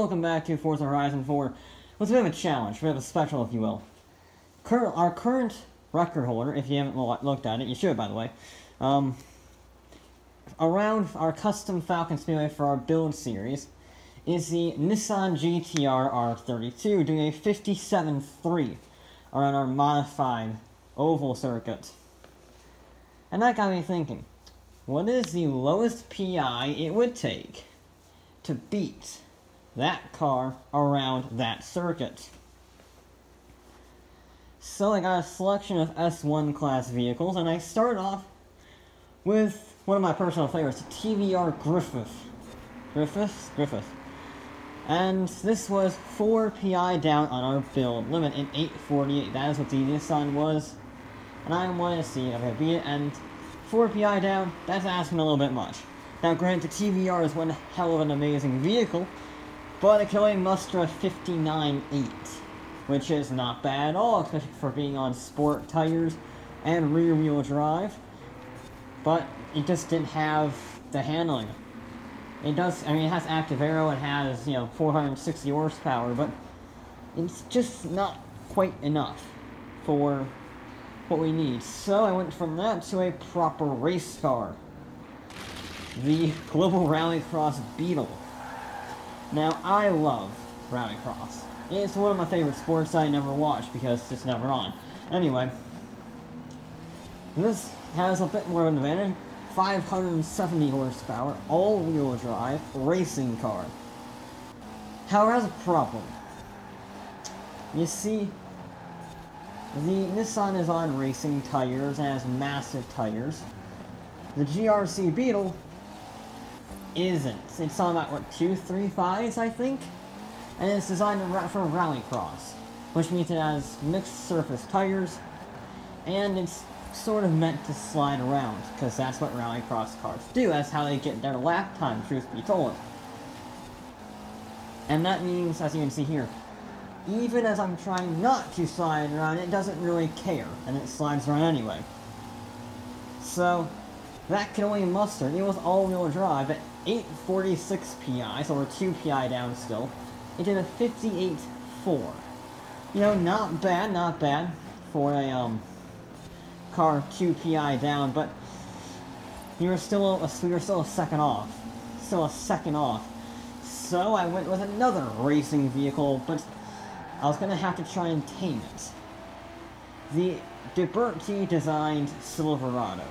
welcome back to Forza Horizon 4. It's a bit of a challenge, a bit of a special, if you will. Our current record holder, if you haven't looked at it, you should, by the way, around our custom Falcon Speedway for our build series, is the Nissan GTR R32 doing a 57.3 around our modified oval circuit. And that got me thinking, what is the lowest PI it would take to beat that car around that circuit? So I got a selection of S1 class vehicles, and I started off with one of my personal favorites, the TVR Griffith. And this was 4 PI down on our build limit in 848. That is what the Nissan was. And I wanted to see if I could beat it, and 4 PI down, that's asking a little bit much. Now granted, the TVR is one hell of an amazing vehicle, but it can only muster a 59.8, which is not bad at all, especially for being on sport tires and rear-wheel drive. But it just didn't have the handling. It does, I mean, it has active aero, it has, 460 horsepower, but it's just not quite enough for what we need. So I went from that to a proper race car, the Global Rallycross Beetle. Now, I love Rallycross. It's one of my favorite sports I never watch because it's never on. Anyway, this has a bit more of an advantage. 570 horsepower, all-wheel drive, racing car. However, it has a problem. You see, the Nissan is on racing tires and has massive tires. The GRC Beetle isn't. It's on about, what, 235s, I think? And it's designed for rallycross, which means it has mixed surface tires, and it's sort of meant to slide around, because that's what rallycross cars do. That's how they get their lap time, truth be told. And that means, as you can see here, even as I'm trying not to slide around, it doesn't really care, and it slides around anyway. So, that can only muster, even with all-wheel drive, at 846 PI, so we're 2 PI down still. It did a 58.4. Not bad for a, car 2 PI down, but we were still a second off. Still a second off. So I went with another racing vehicle, but I was gonna have to try and tame it. The Deberti designed Silverado.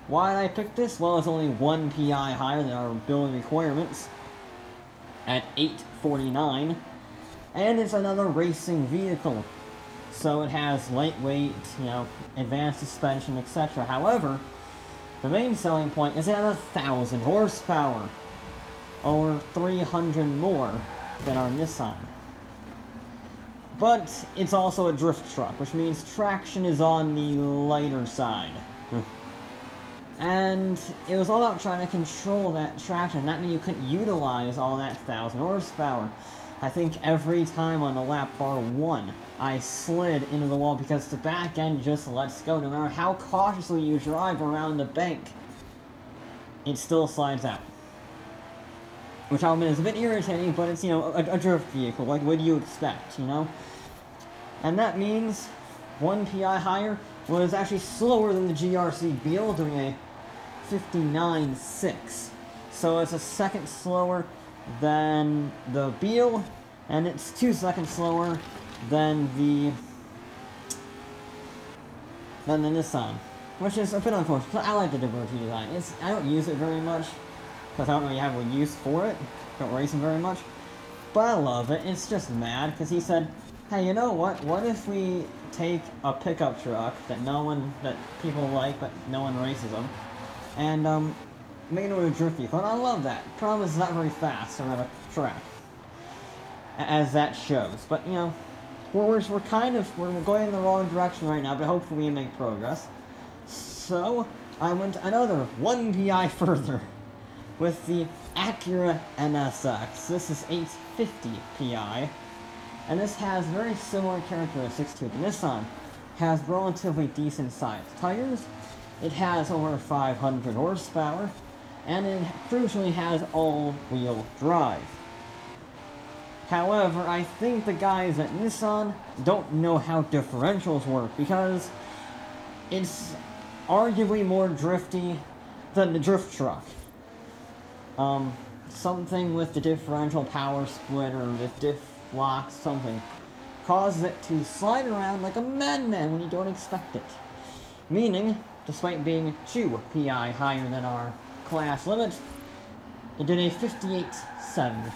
Why did I pick this? Well, it's only 1 PI higher than our building requirements at 849, and it's another racing vehicle. So it has lightweight, advanced suspension, etc. However, the main selling point is it has 1,000 horsepower, or 300 more than our Nissan. But it's also a drift truck, which means traction is on the lighter side. And it was all about trying to control that traction. That meant you couldn't utilize all that 1,000 horsepower. I think every time on the lap bar 1, I slid into the wall because the back end just lets go. No matter how cautiously you drive around the bank, it still slides out. Which I'll admit is a bit irritating, but it's, a drift vehicle. Like, what do you expect, And that means 1 PI higher was actually slower than the GRC Beetle, doing a 59.6. So it's a second slower than the Beetle, and it's 2 seconds slower than the Nissan, which is a bit unfortunate. I like the Deberti design. I don't use it very much because I don't really have a use for it. Don't race them very much, but I love it. It's just mad because he said, "Hey, you know what? What if we take a pickup truck that people like, but no one races them, and make it into a drift vehicle?" And I love that. Problem is, it's not very fast around a track, as that shows. But we're going in the wrong direction right now, but hopefully we make progress. So I went another 1 PI further with the Acura NSX. This is 850 PI, and this has very similar characteristics to the Nissan. Has relatively decent sized tires. It has over 500 horsepower, and it crucially has all-wheel drive. However, I think the guys at Nissan don't know how differentials work, because it's arguably more drifty than the drift truck. Something with the differential power split or the diff lock, something, causes it to slide around like a madman when you don't expect it. Meaning, despite being 2 PI higher than our class limit, it did a 58.7.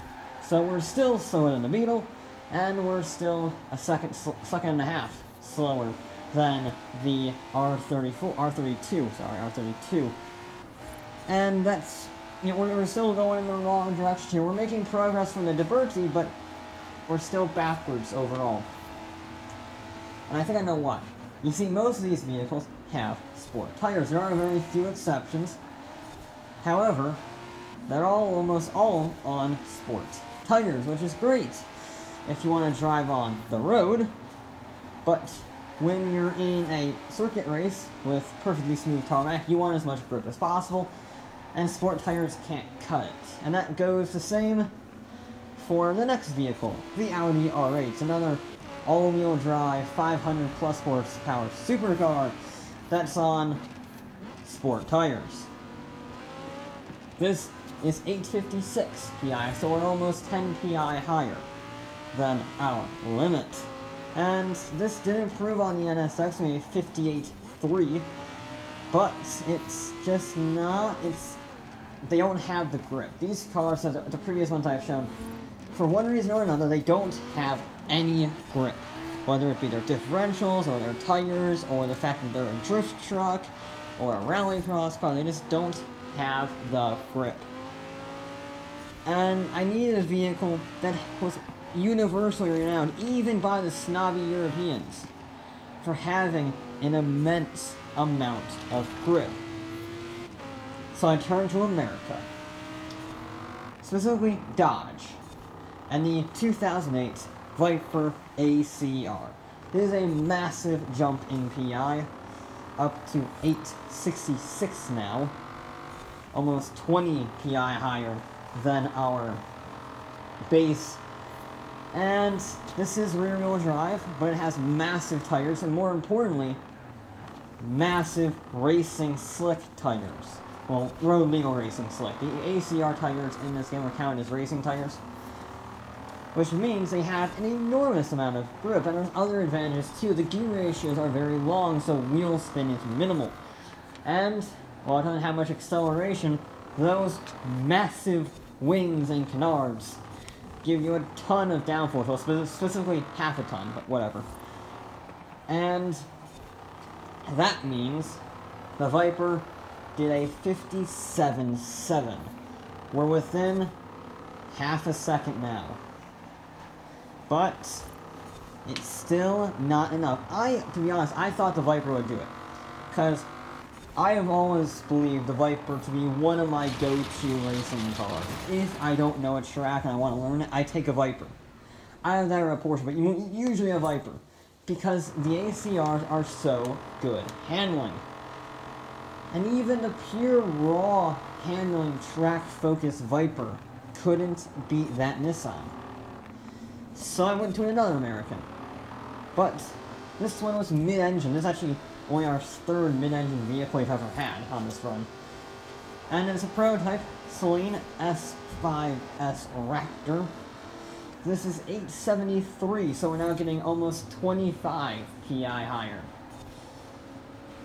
So we're still slower than the Beetle, and we're still a second and a half slower than the R32. And that's, we're still going in the wrong direction here. We're making progress from the Liberty, but we're still backwards overall. And I think I know why. You see, most of these vehicles have sport tires. There are very few exceptions. However, they're almost all on sport tires, which is great if you want to drive on the road. But when you're in a circuit race with perfectly smooth tarmac, you want as much grip as possible, and sport tires can't cut it. And that goes the same for the next vehicle, the Audi R8, another all-wheel drive 500 plus horsepower supercar that's on sport tires. This is 856 PI, so we're almost 10 PI higher than our limit. And this did improve on the NSX, we made 58.3, but it's just not, they don't have the grip. These cars, the previous ones I've shown, for one reason or another, they don't have any grip. Whether it be their differentials, or their tires, or the fact that they're a drift truck, or a rallycross car, they just don't have the grip. And I needed a vehicle that was universally renowned, even by the snobby Europeans, for having an immense amount of grip. So I turned to America, specifically Dodge, and the 2008 Viper ACR. This is a massive jump in PI, up to 866 now, almost 20 PI higher than our base. And this is rear-wheel drive, but it has massive tires, and more importantly, massive racing slick tires. Well, road legal racing slick. The ACR tires in this game are counted as racing tires, which means they have an enormous amount of grip, and there's other advantages too. The gear ratios are very long, so wheel spin is minimal. And, while it doesn't have much acceleration, those massive wings and canards give you a ton of downforce, well, specifically half a ton, but whatever. And that means the Viper did a 57.7. We're within half a second now. But it's still not enough. To be honest, I thought the Viper would do it, because I have always believed the Viper to be one of my go-to racing cars. If I don't know a track and I want to learn it, I take a Viper. I have that or a Porsche, but usually a Viper, because the ACRs are so good handling. And even the pure raw handling track-focused Viper couldn't beat that Nissan. So I went to another American. But this one was mid-engine. This is actually only our third mid-engine vehicle we've ever had on this run. And it's a prototype Celine S5S Raptor. This is 873, so we're now getting almost 25 PI higher.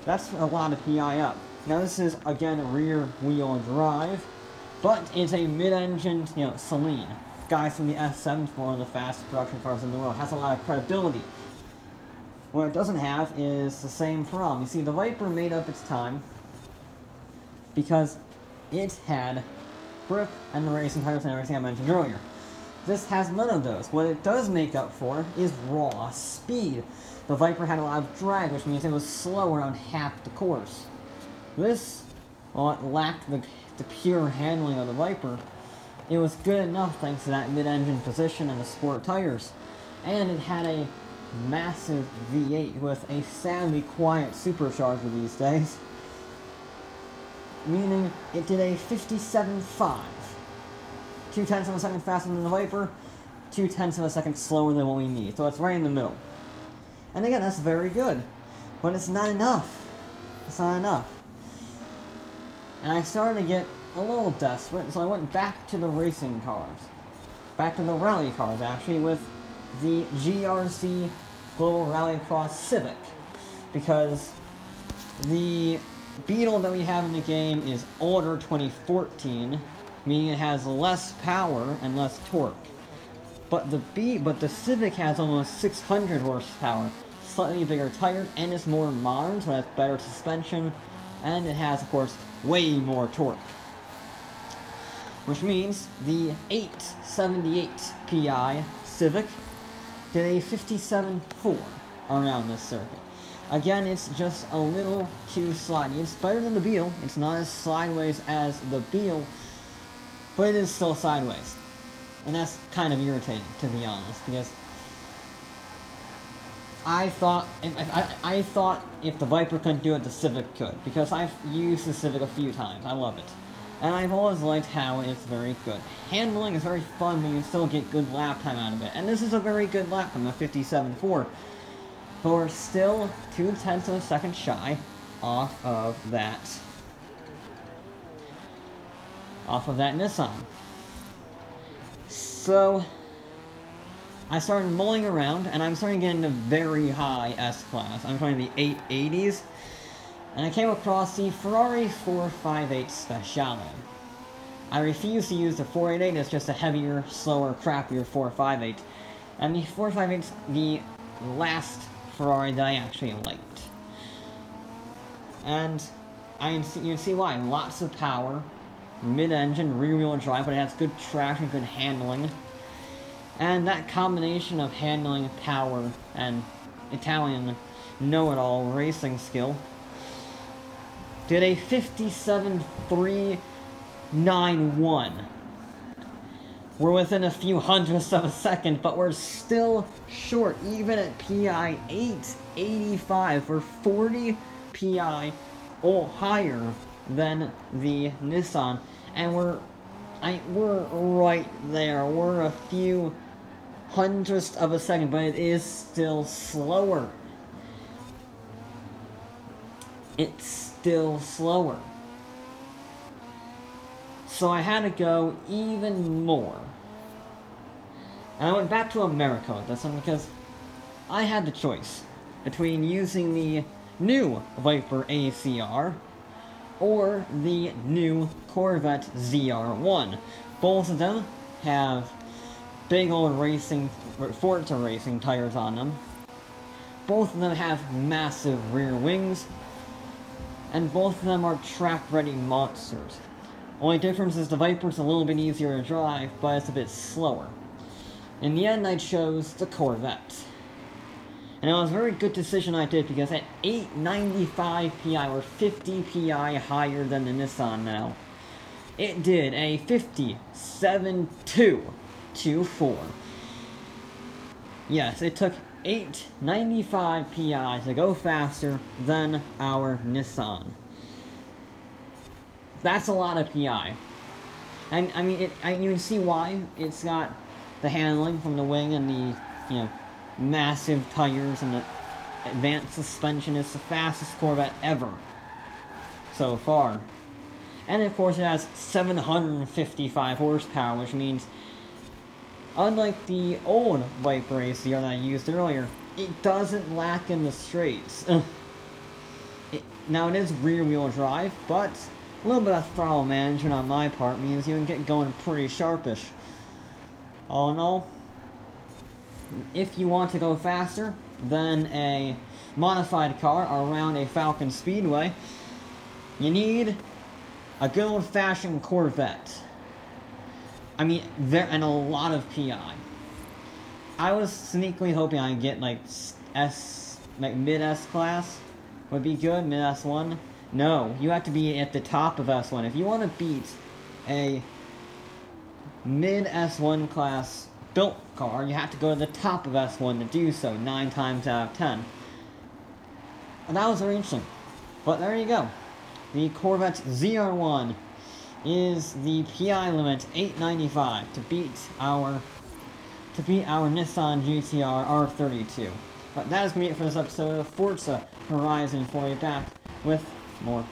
That's a lot of PI up. Now this is, again, rear-wheel drive, but it's a mid-engine, Celine. Guys from the S7, one of the fastest production cars in the world, has a lot of credibility. What it doesn't have is the same problem. You see, the Viper made up its time because it had grip and the racing tires and everything I mentioned earlier. This has none of those. What it does make up for is raw speed. The Viper had a lot of drag, which means it was slow around half the course. This, while it lacked the pure handling of the Viper, it was good enough thanks to that mid-engine position and the sport tires. And it had a massive V8 with a sadly quiet supercharger these days, meaning it did a 57.5. 0.2 of a second faster than the Viper, 0.2 of a second slower than what we need, so it's right in the middle. And again, that's very good, but it's not enough. It's not enough. And I started to get a little desperate, so I went back to the racing cars. Back to the rally cars, actually, with the GRC Global Rallycross Civic. Because the Beetle that we have in the game is older 2014, meaning it has less power and less torque. But the Civic has almost 600 horsepower, slightly bigger tires, and it's more modern, so it has better suspension, and it has, of course, way more torque. Which means the 878 PI Civic did a 57.4 around this circuit. Again, it's just a little too slidey. It's better than the Beetle. It's not as sideways as the Beetle, but it is still sideways. And that's kind of irritating, to be honest, because I thought if the Viper couldn't do it, the Civic could, because I've used the Civic a few times. I love it. And I've always liked how it's very good. Handling is very fun, but you still get good lap time out of it. And this is a very good lap time, a 57.4. But we're still 0.2 of a second shy off of that Nissan. So I started mulling around, and I'm starting to get into very high S-Class. I'm trying the 880s. And I came across the Ferrari 458 Speciale. I refuse to use the 488, it's just a heavier, slower, crappier 458. And the 458's the last Ferrari that I actually liked. And you see why. Lots of power, mid-engine, rear-wheel drive, but it has good traction, good handling. And that combination of handling, power, and Italian know-it-all racing skill did a 57.391. We're within a few hundredths of a second, but we're still short, even at PI 885. We're 40 PI higher than the Nissan, and we're right there. We're a few hundredths of a second, but it is still slower. It's still slower. So I had to go even more. And I went back to America with this one because I had the choice between using the new Viper ACR or the new Corvette ZR1. Both of them have big old Forza racing tires on them. Both of them have massive rear wings, and both of them are track-ready monsters. Only difference is the Viper's a little bit easier to drive, but it's a bit slower. In the end, I chose the Corvette. And it was a very good decision I did, because at 895 PI, we're 50 PI higher than the Nissan now. It did a 57.224. Yes, it took 895 PI to go faster than our Nissan. That's a lot of PI. And I mean, you can see why. It's got the handling from the wing and the, massive tires and the advanced suspension. It's the fastest Corvette ever so far. And of course it has 755 horsepower, which means, unlike the old Viper ACR that I used earlier, it doesn't lack in the straights. Now it is rear-wheel drive, but a little bit of throttle management on my part means you can get going pretty sharpish. All in all, if you want to go faster than a modified car around a Falcon Speedway, you need a good old-fashioned Corvette. I mean, and a lot of PI. I was sneakily hoping I'd get like mid S class would be good, mid S1. No, you have to be at the top of S1. If you want to beat a mid S1 class built car, you have to go to the top of S1 to do so, 9 times out of 10. And that was very interesting. But there you go. The Corvette ZR1 is the PI limit 895 to beat our to beat our Nissan GTR R32. But that is going to be it for this episode of Forza Horizon 4. Back with more